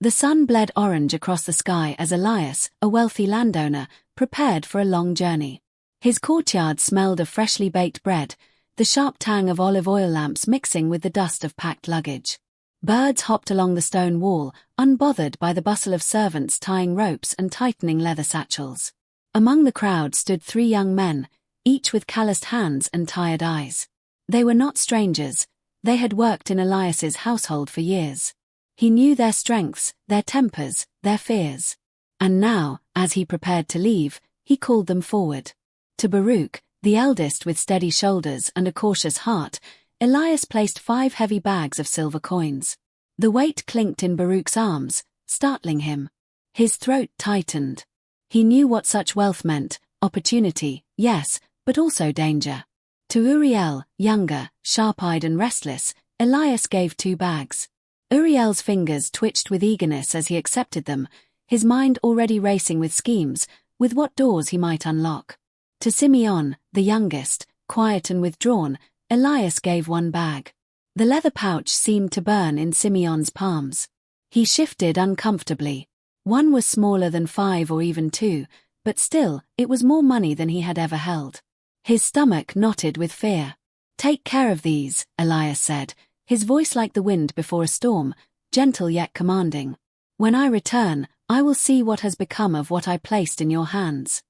The sun bled orange across the sky as Elias, a wealthy landowner, prepared for a long journey. His courtyard smelled of freshly baked bread, the sharp tang of olive oil lamps mixing with the dust of packed luggage. Birds hopped along the stone wall, unbothered by the bustle of servants tying ropes and tightening leather satchels. Among the crowd stood 3 young men, each with calloused hands and tired eyes. They were not strangers. They had worked in Elias's household for years. He knew their strengths, their tempers, their fears. And now, as he prepared to leave, he called them forward. To Baruch, the eldest with steady shoulders and a cautious heart, Elias placed 5 heavy bags of silver coins. The weight clinked in Baruch's arms, startling him. His throat tightened. He knew what such wealth meant: opportunity, yes, but also danger. To Uriel, younger, sharp-eyed and restless, Elias gave 2 bags. Uriel's fingers twitched with eagerness as he accepted them, his mind already racing with schemes, with what doors he might unlock. To Simeon, the youngest, quiet and withdrawn, Elias gave 1 bag. The leather pouch seemed to burn in Simeon's palms. He shifted uncomfortably. 1 was smaller than 5 or even 2, but still, it was more money than he had ever held. His stomach knotted with fear. "Take care of these," Elias said, his voice like the wind before a storm, gentle yet commanding. "When I return, I will see what has become of what I placed in your hands."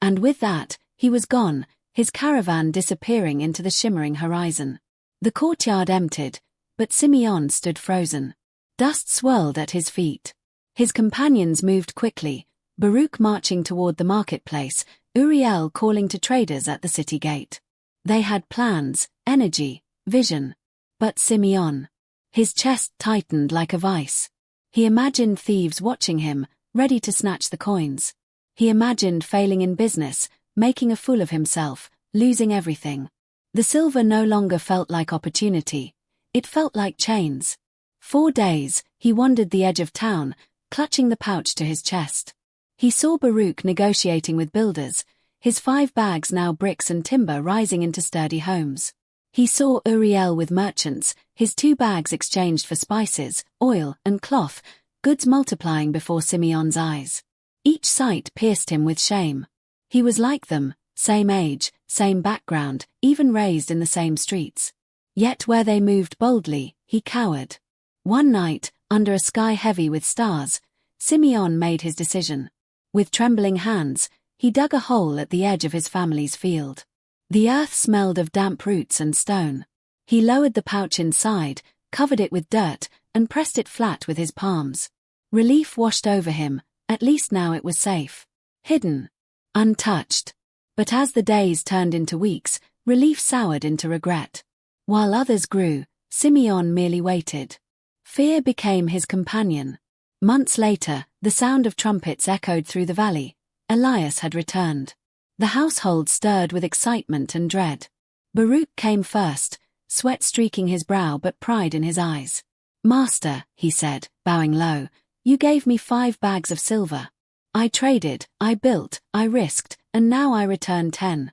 And with that, he was gone, his caravan disappearing into the shimmering horizon. The courtyard emptied, but Simeon stood frozen. Dust swirled at his feet. His companions moved quickly, Baruch marching toward the marketplace, Uriel calling to traders at the city gate. They had plans, energy, vision. But Simeon. His chest tightened like a vice. He imagined thieves watching him, ready to snatch the coins. He imagined failing in business, making a fool of himself, losing everything. The silver no longer felt like opportunity. It felt like chains. 4 days, he wandered the edge of town, clutching the pouch to his chest. He saw Baruch negotiating with builders, his 5 bags now bricks and timber rising into sturdy homes. He saw Uriel with merchants, his 2 bags exchanged for spices, oil, and cloth, goods multiplying before Simeon's eyes. Each sight pierced him with shame. He was like them, same age, same background, even raised in the same streets. Yet where they moved boldly, he cowered. One night, under a sky heavy with stars, Simeon made his decision. With trembling hands, he dug a hole at the edge of his family's field. The earth smelled of damp roots and stone. He lowered the pouch inside, covered it with dirt, and pressed it flat with his palms. Relief washed over him, at least now it was safe. Hidden. Untouched. But as the days turned into weeks, relief soured into regret. While others grew, Simeon merely waited. Fear became his companion. Months later, the sound of trumpets echoed through the valley. Elias had returned. The household stirred with excitement and dread. Baruch came first, sweat streaking his brow but pride in his eyes. "Master," he said, bowing low, "you gave me 5 bags of silver. I traded, I built, I risked, and now I return 10.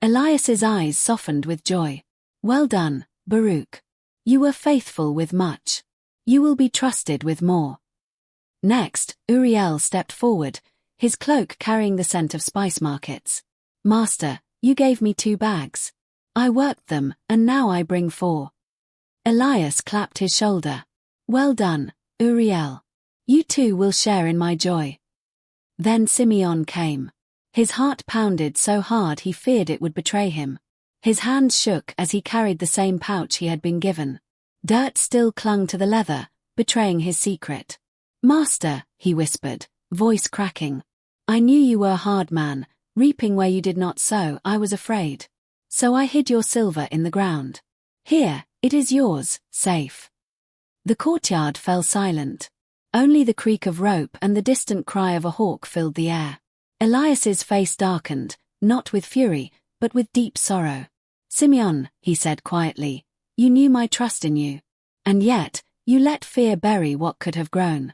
Elias's eyes softened with joy. "Well done, Baruch. You were faithful with much. You will be trusted with more." Next, Uriel stepped forward, his cloak carrying the scent of spice markets. "Master, you gave me 2 bags. I worked them, and now I bring 4. Elias clapped his shoulder. "Well done, Uriel. You too will share in my joy." Then Simeon came. His heart pounded so hard he feared it would betray him. His hands shook as he carried the same pouch he had been given. Dirt still clung to the leather, betraying his secret. "Master," he whispered, voice cracking. "I knew you were a hard man, reaping where you did not sow. I was afraid. So I hid your silver in the ground. Here, it is yours, safe." The courtyard fell silent. Only the creak of rope and the distant cry of a hawk filled the air. Elias's face darkened, not with fury, but with deep sorrow. "Simeon," he said quietly, "you knew my trust in you. And yet, you let fear bury what could have grown."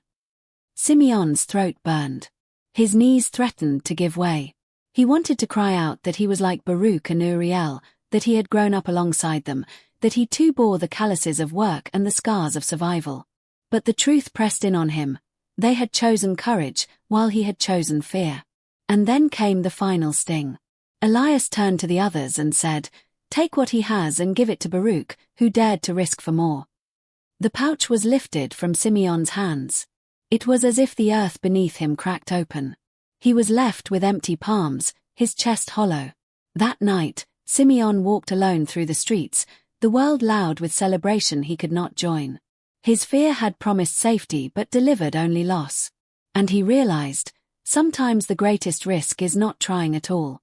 Simeon's throat burned. His knees threatened to give way. He wanted to cry out that he was like Baruch and Uriel, that he had grown up alongside them, that he too bore the calluses of work and the scars of survival. But the truth pressed in on him. They had chosen courage, while he had chosen fear. And then came the final sting. Elias turned to the others and said, "Take what he has and give it to Baruch, who dared to risk for more." The pouch was lifted from Simeon's hands. It was as if the earth beneath him cracked open. He was left with empty palms, his chest hollow. That night, Simeon walked alone through the streets, the world loud with celebration he could not join. His fear had promised safety but delivered only loss. And he realized, sometimes the greatest risk is not trying at all.